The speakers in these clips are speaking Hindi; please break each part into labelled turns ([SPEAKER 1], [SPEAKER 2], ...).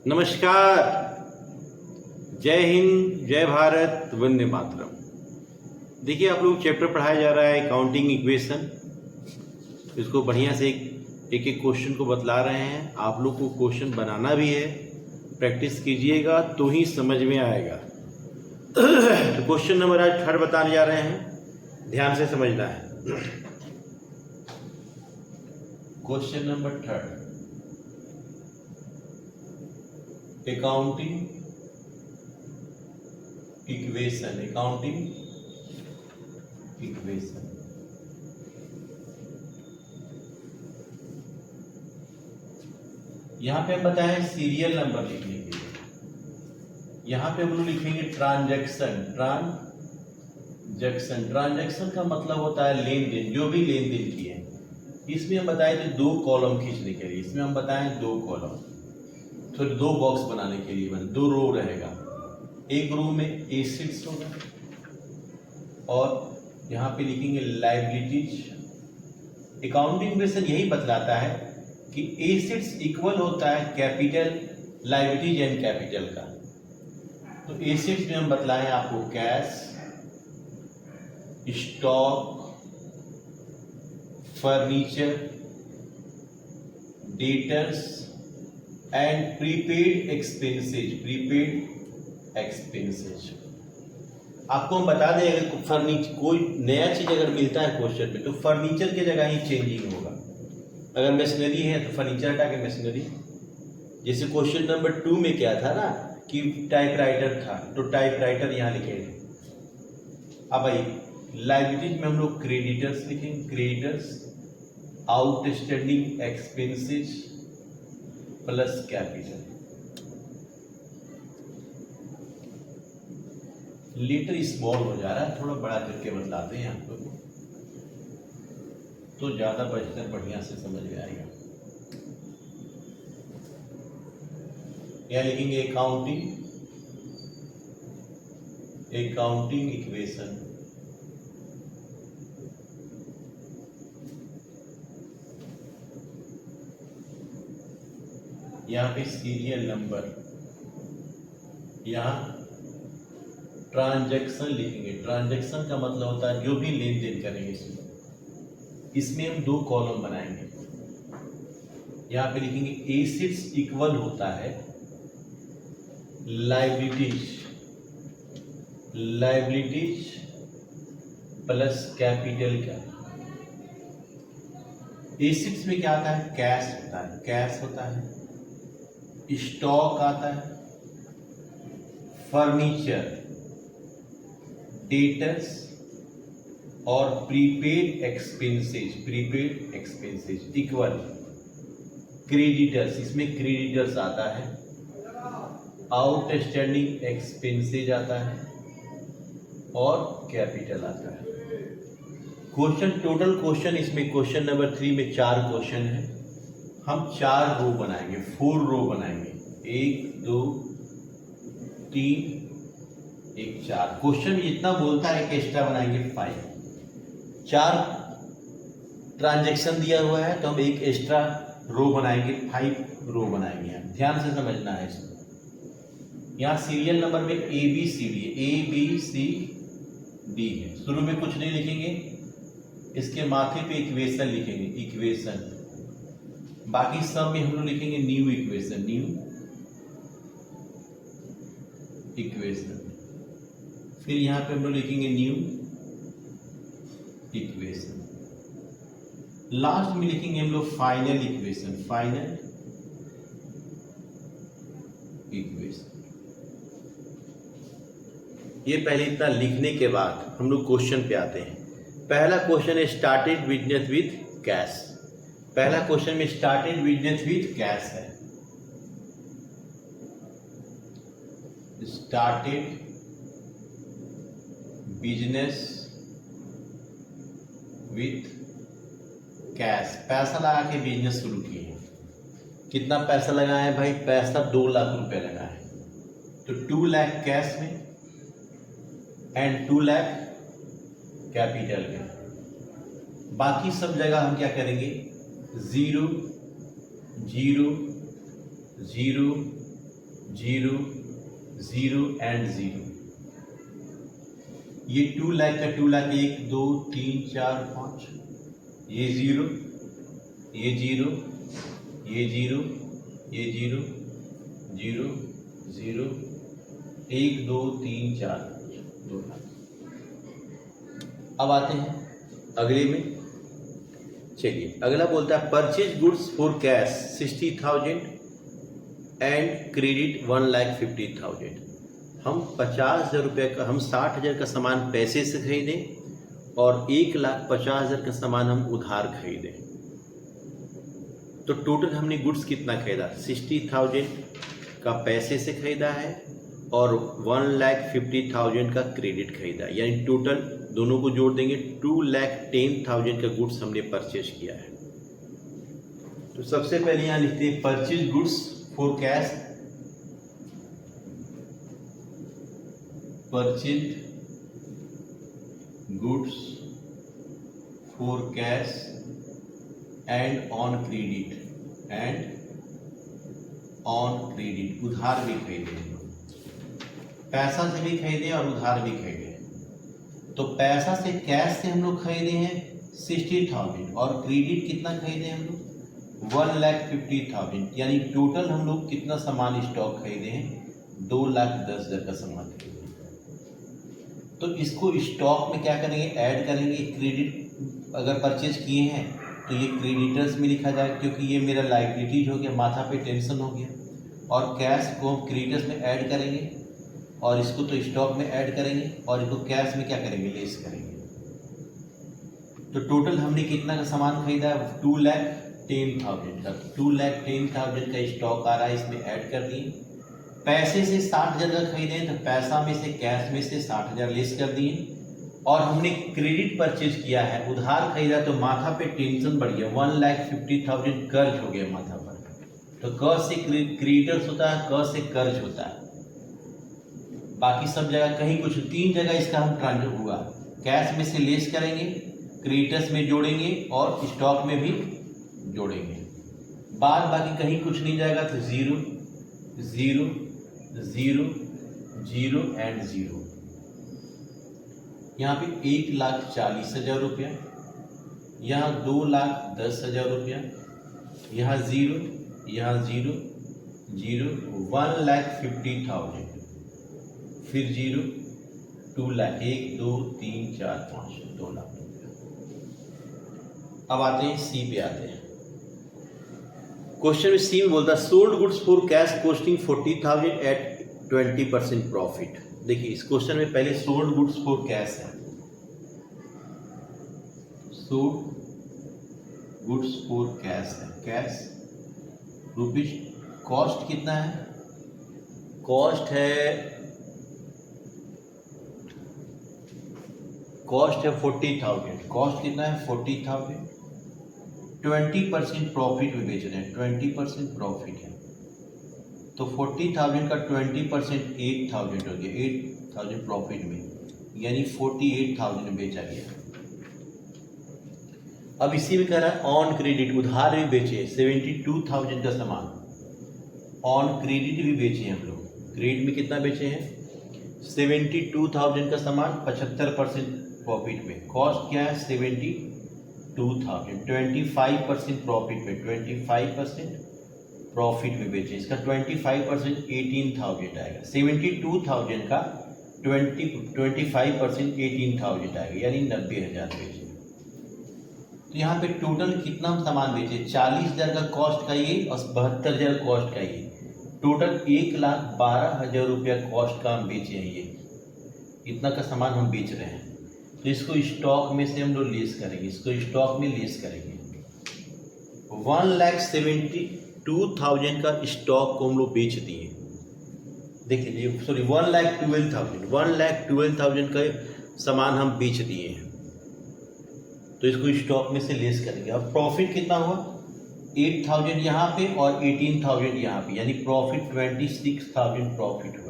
[SPEAKER 1] नमस्कार, जय हिंद, जय भारत, वंदे मातरम। देखिए, आप लोग चैप्टर पढ़ाया जा रहा है काउंटिंग इक्वेशन। इसको बढ़िया से एक एक क्वेश्चन को बतला रहे हैं। आप लोग को क्वेश्चन बनाना भी है, प्रैक्टिस कीजिएगा तो ही समझ में आएगा। तो क्वेश्चन नंबर आज 3 बताने जा रहे हैं, ध्यान से समझना है। Question number 3, accounting equation. यहां पे हम बताएं सीरियल नंबर लिखने के लिए। यहां पे हम लोग लिखेंगे ट्रांजैक्शन। ट्रांजैक्शन का मतलब होता है लेन देन, जो भी लेन देन किए। इसमें हम बताए थे 2 कॉलम खींचने के लिए। इसमें हम बताएं 2 कॉलम, तो 2 बॉक्स बनाने के लिए 2 रो रहेगा। एक रो में एसेट्स होगा और यहाँ पे लिखेंगे लायबिलिटीज। अकाउंटिंग इक्वेशन यही बतलाता है कि एसेट्स इक्वल होता है कैपिटल, लायबिलिटीज एंड कैपिटल का। तो एसेट्स में हम बतलाएं आपको cash, stock, furniture, debtors and prepaid expenses. आपको हम बता दें, अगर फर्नीचर कोई नया चीज अगर मिलता है क्वेश्चन में, तो फर्नीचर की जगह ही चेंजिंग होगा। अगर मशीनरी है तो फर्नीचर हटा के मशीनरी। जैसे क्वेश्चन नंबर 2 में क्या था ना कि टाइपराइटर था, तो टाइपराइटर यहाँ लिखेंगे। अब भाई लायबिलिटीज में हम लोग क्रेडिटर्स लिखेंगे, creditors, outstanding expenses plus capital. Letter small हो जा रहा है, थोड़ा बड़ा करके बतलाते हैं आप लोग तो ज्यादा बेहतर बढ़िया से समझ में आएगा। यहां लिखेंगे अकाउंटिंग इक्वेशन। यहाँ पे सीरियल नंबर, यहाँ ट्रांजैक्शन लिखेंगे। ट्रांजैक्शन का मतलब होता है जो भी लेन देन करेंगे। इसमें हम 2 कॉलम बनाएंगे। यहाँ पे लिखेंगे एसेट्स इक्वल होता है लायबिलिटीज प्लस कैपिटल का। एसेट्स में क्या आता है? कैश होता है, स्टॉक आता है, फर्नीचर, डेटर्स और प्रीपेड एक्सपेंसेज इक्वल क्रेडिटर्स। इसमें क्रेडिटर्स आता है, आउटस्टैंडिंग एक्सपेंसेज आता है और कैपिटल आता है। टोटल क्वेश्चन इसमें क्वेश्चन नंबर 3 में 4 क्वेश्चन है। हम 4 रो बनाएंगे, 4 रो बनाएंगे। 1 2 3 1 4। क्वेश्चन इतना बोलता है कि एक्स्ट्रा बनाएंगे 5। 4 ट्रांजैक्शन दिया हुआ है तो हम एक एक्स्ट्रा रो बनाएंगे, 5 रो बनाएंगे। ध्यान से समझना है इसको। यहाँ सीरियल नंबर में ABCD है। शुरू में कुछ नहीं लिखेंगे, इसके माथे पे इक्वेशन लिखेंगे, इक्वेशन। बाकी सब में हम लोग लिखेंगे न्यू इक्वेशन। फिर यहां पे हम लोग लिखेंगे न्यू इक्वेशन। लास्ट में लिखेंगे हम लोग फाइनल इक्वेशन। ये पहले इतना लिखने के बाद हम लोग क्वेश्चन पे आते हैं। पहला क्वेश्चन है स्टार्टेड बिजनेस विथ कैश। पहला क्वेश्चन में स्टार्टेड बिजनेस विथ कैश है। Started business with cash. पैसा लगा के बिजनेस शुरू किए। कितना पैसा लगाए भाई? पैसा 2 लाख रुपए लगा है, तो 2 लाख कैश में एंड 2 लाख कैपिटल में। बाकी सब जगह हम क्या करेंगे? 0 0 0 0 0 एंड 0। ये 2 लाख का 2 लाख 1 2 3 4 5, ये 0 ये 0 ये 0 ये 0 0 0 1 2 3 4 2 लाख। अब आते हैं अगले में। चलिए अगला बोलता है purchase goods for cash 60,000 and credit 1,50,000। हम 50,000 रुपये का, हम 60,000 का सामान पैसे से खरीदें और 1,50,000 का सामान हम उधार खरीदें, तो टोटल हमने गुड्स कितना खरीदा? 60,000 का पैसे से खरीदा है और 1,50,000 का क्रेडिट खरीदा, यानी टोटल दोनों को जोड़ देंगे 2,10,000 का गुड्स हमने परचेज किया है। तो सबसे पहले यहाँ लिखते हैं purchase goods for cash, purchase goods for cash and on credit, उधार भी खरीदे, पैसा से भी खरीदे और उधार भी खरीदे। तो पैसा से, कैश से हम लोग खरीदे हैं 60,000 और क्रेडिट कितना खरीदे हम लोग? 1,50,000, यानी टोटल हम लोग कितना सामान स्टॉक खरीदे हैं? 2,10,000 का सामान खरीदे। तो इसको स्टॉक में क्या करेंगे? ऐड करेंगे। क्रेडिट अगर परचेज किए हैं तो ये क्रेडिटर्स में लिखा जाए, क्योंकि ये मेरा लाइबिलिटीज हो गया, माथा पे टेंशन हो गया। और कैश को हम क्रेडिटर्स में ऐड करेंगे और इसको तो स्टॉक में ऐड करेंगे और इसको कैश में क्या करेंगे? लेस करेंगे। तो टोटल हमने कितना का सामान खरीदा है? 2,10,000 का। 2,10,000 का स्टॉक आ रहा है, इसमें ऐड कर दिए। पैसे से 60,000 का खरीदे तो पैसा में से, कैश में से 60,000 लेस कर दिए। और हमने क्रेडिट परचेज किया है, उधार खरीदा, तो माथा पे टेंशन बढ़ गया, 1,50,000 कर्ज हो गया माथा पर। तो क से क्रेडिटर्स होता है, क से कर्ज होता है। बाकी सब जगह कहीं कुछ, 3 जगह इसका हम ट्रांसफर हुआ। कैश में से लेस करेंगे, क्रेडिटर्स में जोड़ेंगे और स्टॉक में भी जोड़ेंगे। बाद बाकी कहीं कुछ नहीं जाएगा, तो 0 0 0 0 एंड 0। यहाँ पे 1,40,000 रुपया, यहाँ 2,10,000 रुपया, यहाँ 0 यहाँ 0 0 1,50,000, फिर 0 2 लाख, 1 2 3 4 5 2 लाख रुपया। अब आते हैं सी पे आते हैं। क्वेश्चन में सी में बोलता है sold goods for cash costing 40,000 at 20% profit. देखिए इस क्वेश्चन में पहले सोल्ड गुड्स फॉर कैश है, सोल्ड गुड्स फॉर कैश है, कैश रुपीज। कॉस्ट कितना है? कॉस्ट है 40,000। कॉस्ट कितना है? 40,000। 20% प्रॉफिट में बेच रहे हैं, 20% प्रॉफिट है। तो 40,000 का 20% 8,000 हो गया, 8,000 प्रॉफिट में, यानी 48,000 में बेचा गया। अब इसी में कह रहा है ऑन क्रेडिट, उधार भी बेचे 72,000 का सामान, ऑन क्रेडिट भी बेचे हम लोग। क्रेडिट में कितना बेचे हैं? 72,000 का सामान, 75% प्रॉफिट में। कॉस्ट क्या है? 72,000, 25% प्रॉफिट में, 25% प्रॉफिट में बेचे। इसका 25% 18,000 आएगा। 72,000 का 25% 18,000 आएगा, यानी 90,000 बेचे। तो यहाँ पे टोटल कितना हम सामान बेचे? 40,000 का कॉस्ट का ये और 72,000 कॉस्ट का ये, टोटल 1,12,000 रुपया कॉस्ट का हम बेचे हैं। ये इतना का सामान हम बेच रहे हैं। तो इसको स्टॉक में से हम लोग लेस करेंगे, इसको स्टॉक में लेस करेंगे। 1,72,000 का स्टॉक को हम लोग बेच दिए। देखिए सॉरी 1,12,000 का सामान हम बेच दिए हैं, तो इसको स्टॉक में से लेस करेंगे। अब प्रॉफिट कितना हुआ? 8,000 यहाँ पे और 18,000 यहाँ पे, यानी प्रॉफिट 26,000 प्रॉफिट हुआ।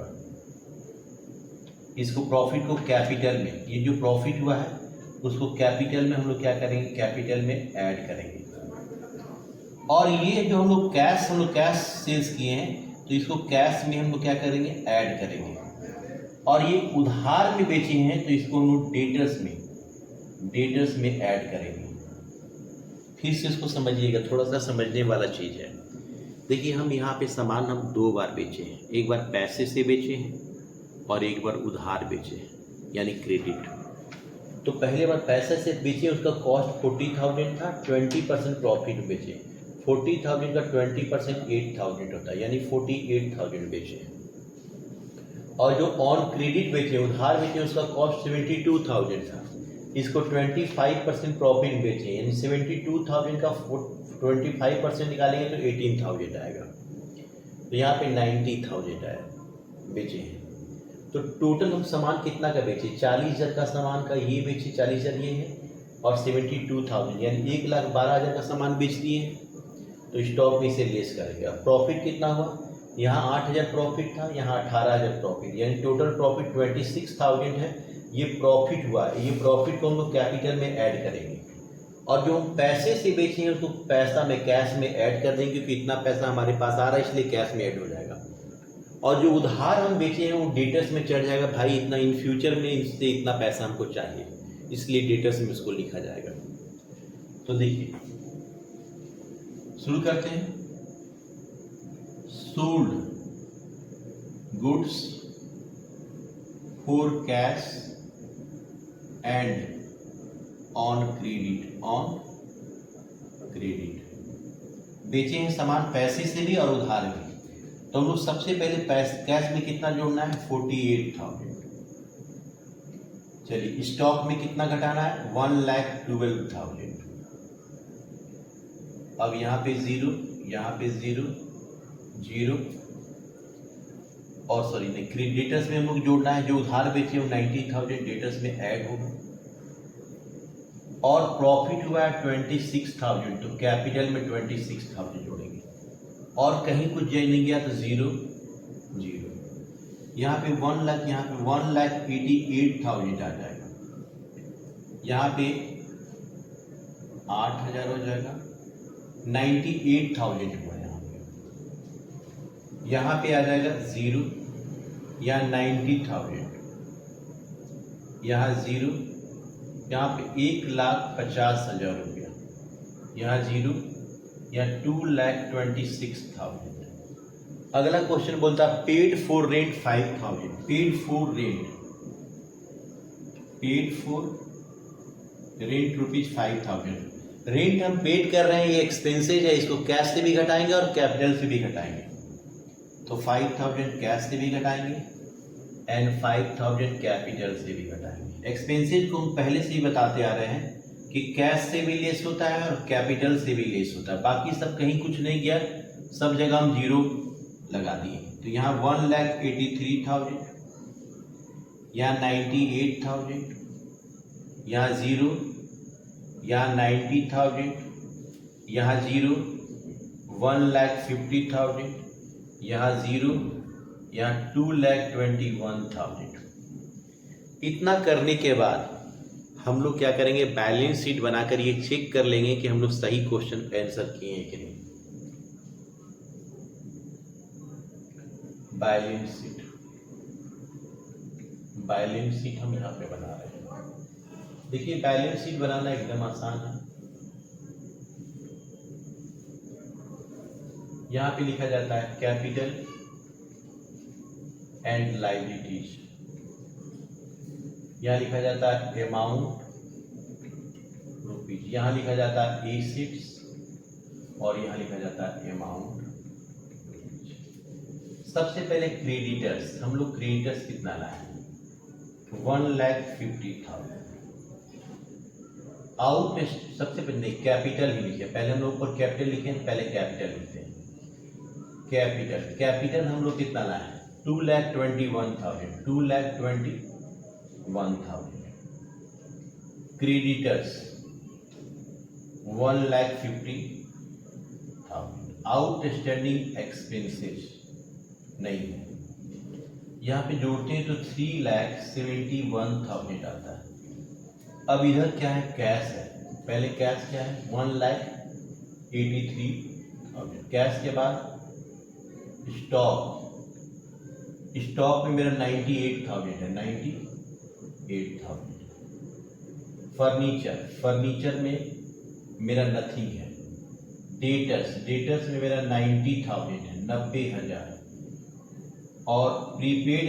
[SPEAKER 1] इसको प्रॉफिट को कैपिटल में, ये जो प्रॉफिट हुआ है उसको कैपिटल में हम लोग क्या करेंगे? कैपिटल में ऐड करेंगे। और ये जो हम लोग कैश सेल्स किए हैं, तो इसको कैश में हम लोग क्या करेंगे, ऐड करेंगे। और ये उधार में बेचे हैं तो इसको हम लोग डेटर्स में ऐड करेंगे। फिर से इसको समझिएगा, थोड़ा सा समझने वाला चीज़ है। देखिए हम यहाँ पे सामान हम 2 बार बेचे हैं, एक बार पैसे से बेचे हैं और एक बार उधार बेचे हैं, यानी क्रेडिट। तो पहले बार पैसे से बेचे, उसका कॉस्ट 40,000 था, 20% प्रॉफिट बेचे। 40,000 का 20% 8,000 होता है, यानी 48,000 बेचे। और जो ऑन क्रेडिट बेचे, उधार बेचे, उसका कॉस्ट 72,000 था, इसको 25% प्रॉफिट बेचे, यानी 72,000 का 25% निकालेंगे तो 18,000 आएगा। तो यहाँ पे 90,000 आया बेचे हैं। तो टोटल हम सामान कितना का बेचे, 40,000 का सामान का ये बेचे, 40,000 ये है, और 72,000 यानी 1,12,000 का सामान बेच दिए। तो स्टॉक में इसे लेस करेंगे। अब प्रॉफिट कितना हुआ, यहाँ 8,000 प्रॉफिट था, यहाँ 18,000 प्रॉफिट, यानी टोटल प्रॉफिट 26,000 है। ये प्रॉफिट हुआ, ये प्रॉफिट को हम लोग कैपिटल में ऐड करेंगे। और जो हम पैसे से बेचे हैं उसको पैसा में, कैश में ऐड कर देंगे, क्योंकि इतना पैसा हमारे पास आ रहा है इसलिए कैश में ऐड हो जाएगा। और जो उधार हम बेचे हैं वो डेटर्स में चढ़ जाएगा, भाई इतना इन फ्यूचर में इससे इतना पैसा हमको चाहिए, इसलिए डेटर्स में इसको लिखा जाएगा। तो देखिए शुरू करते हैं। Sold goods for cash and on credit, बेचे हैं सामान पैसे से भी और उधार भी। तो हम लोग सबसे पहले कैश में कितना जोड़ना है, 48,000। चलिए स्टॉक में कितना घटाना है, 1,12,000। अब यहाँ पे 0, यहाँ पे 0, 0, और सॉरी नहीं, क्रेडिटर्स में हम लोग जोड़ना है, जो उधार बेचे वो 90,000 डेटर्स में ऐड होगा। और प्रॉफिट हुआ है 26,000, तो कैपिटल में 26,000 जोड़ेंगे। और कहीं कुछ नहीं गया तो 0, 0। यहाँ पे 1 लाख, यहाँ पे 1,88,000 आ जाएगा। यहाँ पे 8,000 हो जाएगा, 98,000 हुआ यहाँ पे आ जाएगा 0 या 90,000, यहाँ 0, यहाँ पे 1,50,000 रुपया, यहाँ 0 या 2,26,000। अगला क्वेश्चन बोलता है paid for rent 5,000, paid for rent rupees 5,000। Rent हम पेड कर रहे हैं, ये एक्सपेंसेज है, इसको कैश से भी घटाएंगे और कैपिटल से भी घटाएंगे। तो 5,000 कैश से भी घटाएंगे एंड 5,000 कैपिटल से भी घटाएंगे। एक्सपेंसेज को हम पहले से ही बताते आ रहे हैं कि कैश से भी लेस होता है और कैपिटल से भी लेस होता है, बाकी सब कहीं कुछ नहीं गया, सब जगह हम 0 लगा दिए। तो यहाँ 1,83,000, यहाँ 98,000, यहाँ 0, यहाँ 90,000, यहाँ 0, 1,50,000, यहाँ 0, यहाँ 2,21,000। इतना करने के बाद हम लोग क्या करेंगे, बैलेंस शीट बनाकर ये चेक कर लेंगे कि हम लोग सही क्वेश्चन आंसर किए हैं कि नहीं। बैलेंस शीट हम यहाँ पे बना रहे हैं। देखिए बैलेंस शीट बनाना एकदम आसान है। यहाँ पे लिखा जाता है कैपिटल एंड लायबिलिटीज, यहाँ लिखा जाता है अमाउंट रुपीज, यहाँ लिखा जाता है एसेट्स और यहाँ लिखा जाता है अमाउंट रुपीज। सबसे पहले क्रेडिटर्स, हम लोग क्रेडिटर्स कितना लाए, 1,50,000। आउट सबसे पहले कैपिटल ही लिखे, पहले हम लोग ऊपर कैपिटल लिखे, पहले कैपिटल लिखते हैं। कैपिटल हम लोग कितना लाए, 2,21,000, 2,21,000। क्रेडिटर्स 1,50,000। आउटस्टैंडिंग एक्सपेंसेस नहीं है, यहाँ पे जोड़ते हैं तो 3,71,000 आता है। अब इधर क्या है, कैश है, पहले कैश क्या है, 1,83,000 कैश के बाद स्टॉक में मेरा 98,000 है, 98,000। फर्नीचर में मेरा नथिंग है। डेटर्स में मेरा 90,000 है, 90,000। और प्रीपेड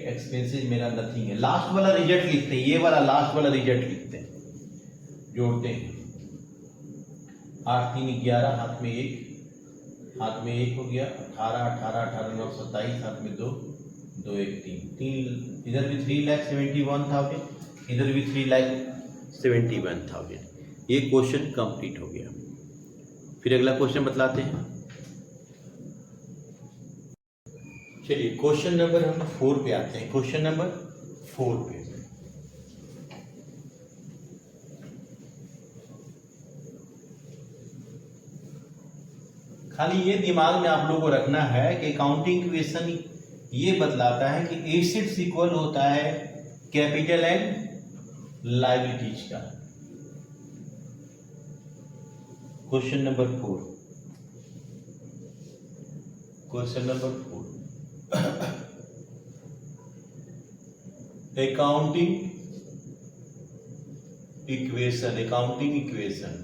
[SPEAKER 1] एक्सपेंसेस मेरा नथिंग है। लास्ट वाला रिजल्ट लिखते हैं, ये वाला लास्ट वाला रिजल्ट लिखते हैं, जोड़ते हैं। 8 3 11, हाथ में 1 हो गया, 18 9 27, हाथ में 2 2 1 3, इधर भी 3,71,000, इधर भी 3,71,000। ये क्वेश्चन कंप्लीट हो गया। फिर अगला क्वेश्चन बतलाते हैं। चलिए क्वेश्चन नंबर हम 4 पे आते हैं। क्वेश्चन नंबर 4 पे खाली ये दिमाग में आप लोगों को रखना है कि अकाउंटिंग इक्वेशन ये बतलाता है कि एसेट्स इक्वल होता है कैपिटल एंड लायबिलिटीज का। Question number 4 accounting equation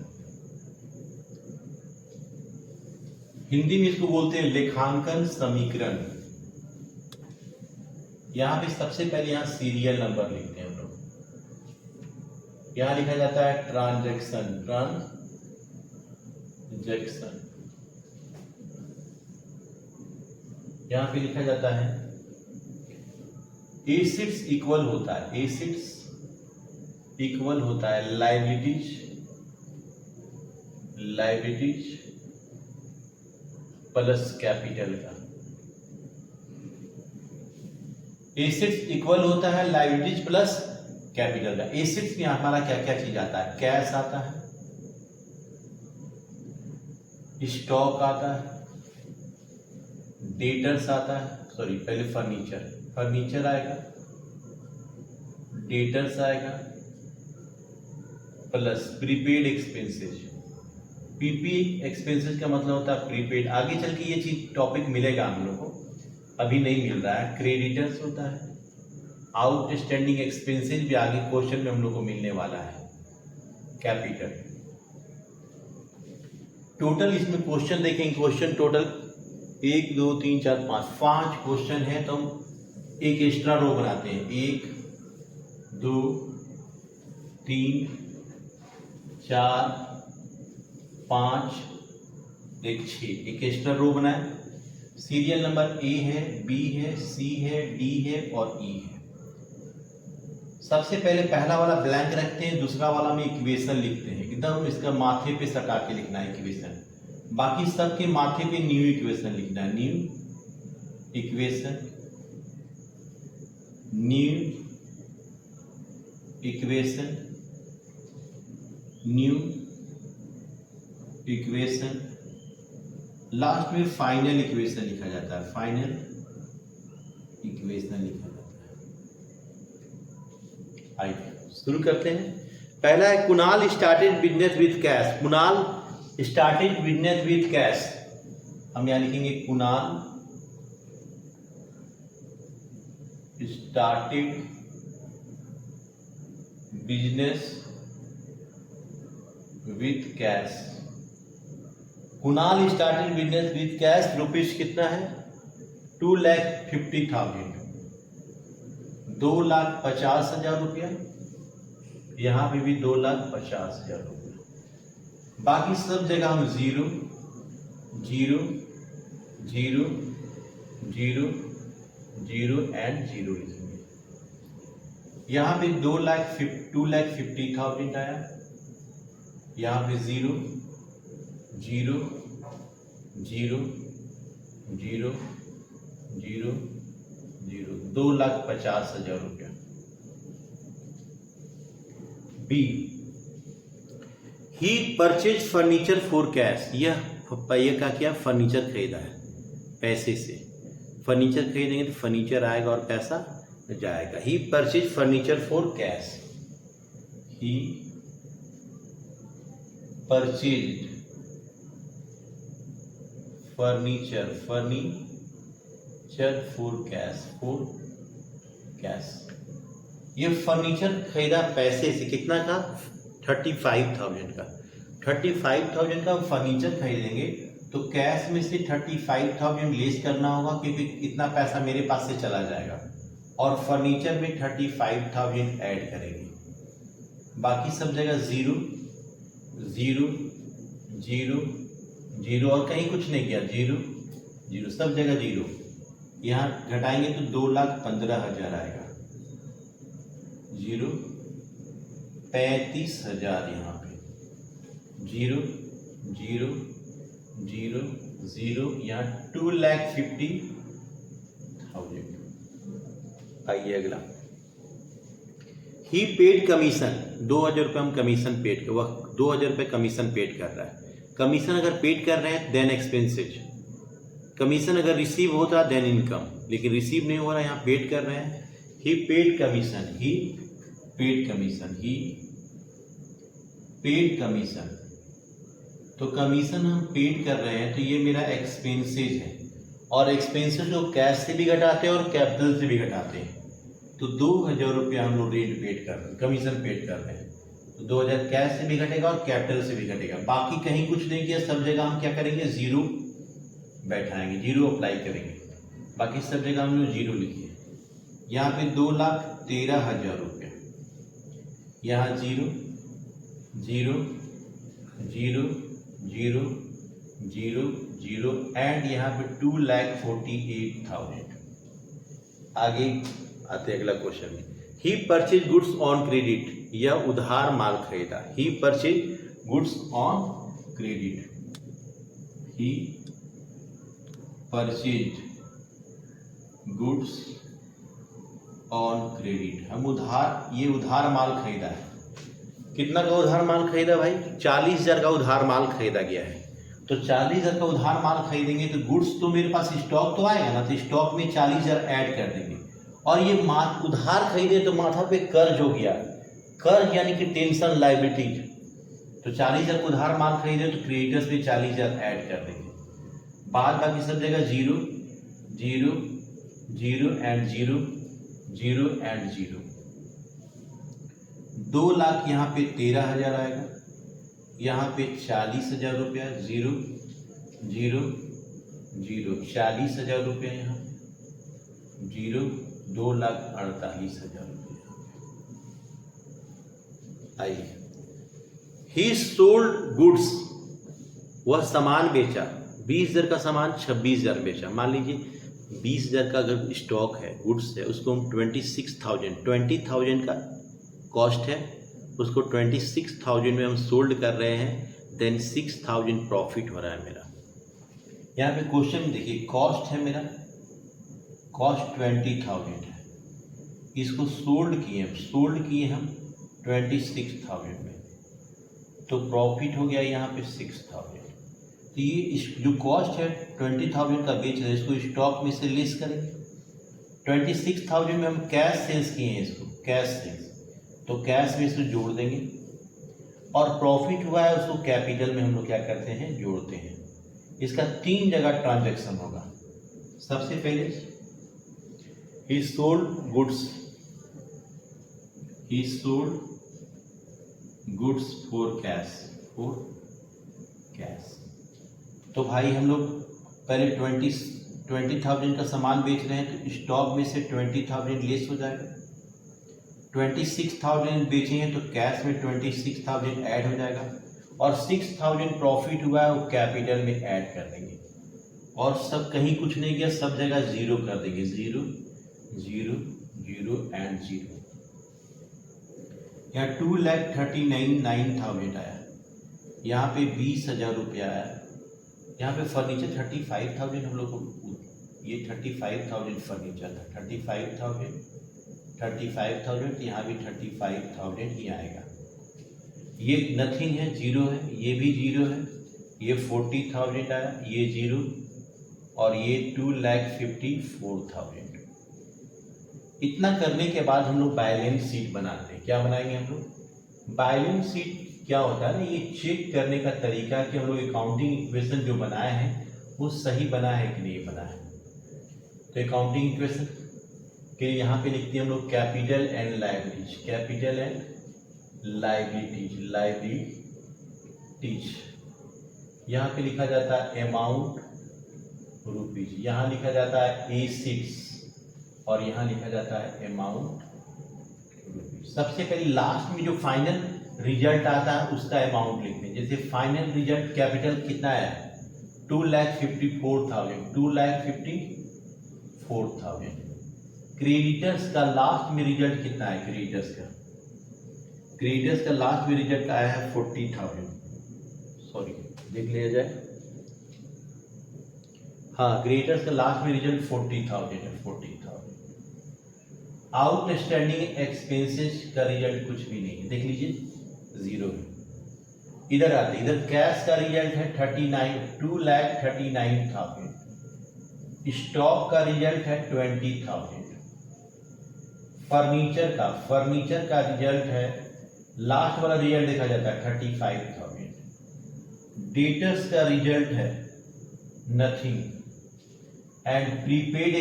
[SPEAKER 1] Hindi में इसको बोलते हैं लेखांकन समीकरण। यहां पे सबसे पहले यहां सीरियल नंबर लिखते हैं हम लोग। यहां लिखा जाता है ट्रांजैक्शन। यहां पे लिखा जाता है एसेट्स इक्वल होता है लायबिलिटीज प्लस कैपिटल का। एसेट्स इक्वल होता है लायबिलिटीज प्लस कैपिटल का। एसेट्स में हमारा क्या क्या चीज आता है? कैश आता है, स्टॉक आता है, डेटर्स आता है, सॉरी पहले फर्नीचर आएगा, डेटर्स आएगा, plus prepaid expenses. PP expenses का मतलब होता है प्रीपेड। आगे चल के ये चीज टॉपिक मिलेगा हम लोग को, अभी नहीं मिल रहा है। क्रेडिटर्स होता है, आउटस्टैंडिंग एक्सपेंसेस भी आगे क्वेश्चन में हम लोग को मिलने वाला है। कैपिटल टोटल इसमें क्वेश्चन देखेंगे। क्वेश्चन टोटल 1 2 3 4 5 क्वेश्चन है, तो हम एक एक्स्ट्रा रो बनाते हैं। 1 2 3 4 5 एक 6, एक एक्स्ट्रा रो बनाए। सीरियल नंबर ए है, बी है, सी है, डी है और ई है। सबसे पहले पहला वाला ब्लैंक रखते हैं, दूसरा वाला में इक्वेशन लिखते हैं। एकदम इसका माथे पे सटा के लिखना है इक्वेशन। बाकी सबके माथे पे न्यू इक्वेशन लिखना है। न्यू इक्वेशन लास्ट में फाइनल इक्वेशन लिखा जाता है। फाइनल इक्वेशन लिखा जाता है। आइए शुरू करते हैं। पहला है Kunal started business with cash. Kunal started business with cash. हम यहां लिखेंगे Kunal started business with cash. Kunal started business with cash. Rupees कितना है? 2,50,000, 2,50,000 रुपया। यहां पे भी 2,50,000 रुपया। बाकी सब जगह हम 0 0 0 0 0 एंड 0 लिखेंगे। यहां पे 2,50,000 आया। यहां पे 0 0 0 0 0 0, 2,50,000 रुपया। बी, ही परचेज फर्नीचर फॉर कैश। यह का क्या? फर्नीचर खरीदा है पैसे से। फर्नीचर खरीदेंगे तो फर्नीचर आएगा और पैसा जाएगा। He purchase furniture for cash. He purchase furniture for cash. ये फर्नीचर खरीदा पैसे से, कितना का? 35,000 का। 35,000 का फर्नीचर खरीदेंगे तो कैश में से 35,000 लेस करना होगा, क्योंकि इतना पैसा मेरे पास से चला जाएगा, और फर्नीचर में 35,000 ऐड करेंगे। बाकी सब जगह 0 0 0 0 और कहीं कुछ नहीं किया, 0 0 सब जगह 0। यहाँ घटाएंगे तो 2,15,000 आएगा, 0 35,000 यहाँ पे, 0 0 0 0 यहाँ 2,50,000। आइए अगला, ही पेड कमीशन, 2,000 रुपये हम कमीशन पेड, वह 2,000 रुपये कमीशन पेड कर रहा है। कमीशन अगर पेड कर रहे हैं देन एक्सपेंसेज, कमीशन अगर रिसीव होता देन इनकम, लेकिन रिसीव नहीं हो रहा, यहाँ पेड कर रहे हैं। ही पेड कमीशन, ही पेड कमीशन, ही पेड कमीशन। तो कमीशन हम पेड कर रहे हैं तो ये मेरा एक्सपेंसेज है, और एक्सपेंसेज को कैश से भी घटाते हैं और कैपिटल से भी घटाते हैं। तो 2,000 रुपया हम लोग रेंट पेड कर रहे हैं, कमीशन पेड कर रहे हैं, तो 2,000 कैश से भी घटेगा और कैपिटल से भी घटेगा। बाकी कहीं कुछ नहीं किया, सब जगह हम क्या करेंगे? 0 बैठाएंगे, 0 अप्लाई करेंगे। बाकी सब जगह हम लोग 0 लिखिए। यहाँ पे 2,13,000 रुपये, यहाँ 0 0 0 0 0 0 एंड यहाँ पे 2,48,000। आगे आते अगला क्वेश्चन में, he purchase goods on credit, या उधार माल खरीदा। He purchase goods on credit, he purchase goods on credit. हम ये उधार माल खरीदा है। कितना का उधार माल खरीदा भाई? 40,000 का उधार माल खरीदा गया है। तो 40,000 का उधार माल खरीदेंगे तो गुड्स तो मेरे पास स्टॉक तो आएगा ना, तो स्टॉक में 40,000 ऐड कर देंगे। और ये उधार खरीदे तो माथा पे कर्ज हो गया, कर्ज यानी कि टेंशन, लायबिलिटीज। तो 40,000 का उधार माल खरीदे तो क्रेडिटर्स में 40,000 ऐड कर देंगे। बाकी सब जगह 0 0 0 एंड 0 0 एंड 0। 2 लाख यहाँ पे 13,000 आएगा, यहाँ पे 40,000 रुपया, 0 0 0 40,000 रुपया, यहाँ 0 2,48,000 रुपया। आइए, ही सोल्ड गुड्स, वह सामान बेचा। 20,000 का सामान 26,000 बेचा। मान लीजिए 20,000 का अगर स्टॉक है, गुड्स है, उसको हम 20,000 का कॉस्ट है, उसको 26,000 में हम सोल्ड कर रहे हैं, देन 6,000 प्रॉफिट हो रहा है मेरा। यहाँ पे क्वेश्चन में देखिए, कॉस्ट है मेरा, कॉस्ट 20,000 है, इसको सोल्ड किए हम 26,000 में, तो प्रॉफिट हो गया यहाँ पे 6,000। तो ये जो कॉस्ट है 20,000 का बेच रहे हैं, इसको स्टॉक में से लेस करेंगे। 26,000 में हम कैश सेल्स किए हैं, इसको कैश सेल्स, तो कैश में इसको जोड़ देंगे, और प्रॉफिट हुआ है उसको कैपिटल में हम लोग क्या करते हैं? जोड़ते हैं। इसका 3 जगह ट्रांजैक्शन होगा। सबसे पहले ही सोल्ड गुड्स फॉर कैश, तो भाई हम लोग पहले 20,000 का सामान बेच रहे हैं, तो स्टॉक में से 20,000 लेस हो जाएगा। 26,000 बेचे हैं तो कैश में 26,000 ऐड हो जाएगा, और 6,000 प्रॉफिट हुआ है वो कैपिटल में ऐड कर देंगे, और सब कहीं कुछ नहीं किया, सब जगह 0 कर देंगे, 0 0 0 एंड 0। यहाँ 2,39,000 आया, यहाँ पे 20,000 रुपया आया, यहाँ पे फर्नीचर 35,000 हम लोग को, ये 35,000 फर्नीचर था, 35,000 तो यहाँ भी 35,000 ही आएगा। ये नथिंग है, 0 है, ये भी 0 है, ये 40,000 आया, ये 0, और ये 2,54,000। इतना करने के बाद हम लोग बैलेंस शीट बनाते हैं। क्या बनाएंगे हम लोग? बैलेंस शीट क्या होता है ना, ये चेक करने का तरीका कि हम लोग अकाउंटिंग इक्वेशन जो बनाए हैं वो सही बना है कि नहीं बना है। तो अकाउंटिंग इक्वेशन के लिए यहाँ पे लिखते हैं हम लोग capital and liabilities, capital and liabilities. यहाँ पे लिखा जाता है अमाउंट रुपीज, यहाँ लिखा जाता है एसेट्स और यहाँ लिखा जाता है अमाउंट रुपीज। सबसे पहले लास्ट में जो फाइनल रिजल्ट आता है उसका अमाउंट लिखते हैं। जैसे फाइनल रिजल्ट कैपिटल कितना है 2,54,000, 2,54,000। क्रेडिटर्स का लास्ट में रिजल्ट कितना है, क्रेडिटर्स का लास्ट में रिजल्ट आया है 40,000, सॉरी देख लिया जाए, हाँ क्रेडिटर्स का लास्ट में रिजल्ट 40,000 है, 40,000। आउटस्टैंडिंग एक्सपेंसेस का रिजल्ट कुछ भी नहीं है, देख लीजिए 0 है। इधर आते इधर कैश का रिजल्ट है 2,39,000, स्टॉक का रिजल्ट है 20,000। फर्नीचर का रिजल्ट है, लास्ट वाला रिजल्ट देखा जाता है 35,000। डेटर्स का रिजल्ट है नथिंग एंड प्रीपेड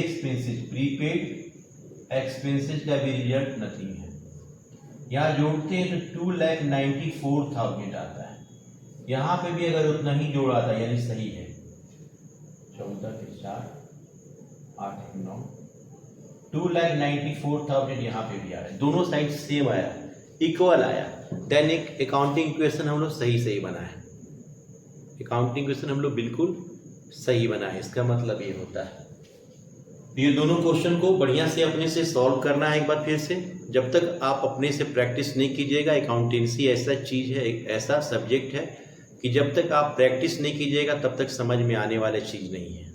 [SPEAKER 1] एक्सपेंसेस का भी रिजल्ट नथिंग है। यहाँ जोड़ते हैं तो 2,94,000 आता है। यहाँ पे भी अगर उतना ही जोड़ा था यानी सही है, 14 के 4 8 9, 2,94,000 यहाँ पे भी आ रहा है। दोनों साइड सेम आया, इक्वल आया, देन एक अकाउंटिंग इक्वेशन हम लोग सही बना है। अकाउंटिंग इक्वेशन हम लोग बिल्कुल सही बना है, इसका मतलब ये होता है। ये दोनों क्वेश्चन को बढ़िया से अपने से सॉल्व करना है एक बार फिर से। जब तक आप अपने से प्रैक्टिस नहीं कीजिएगा, अकाउंटेंसी ऐसा चीज़ है, एक ऐसा सब्जेक्ट है कि जब तक आप प्रैक्टिस नहीं कीजिएगा तब तक समझ में आने वाली चीज़ नहीं है।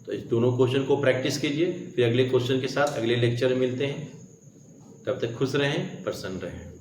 [SPEAKER 1] तो इस दोनों क्वेश्चन को प्रैक्टिस कीजिए, फिर अगले क्वेश्चन के साथ अगले लेक्चर में मिलते हैं। तब तक खुश रहें, प्रसन्न रहें।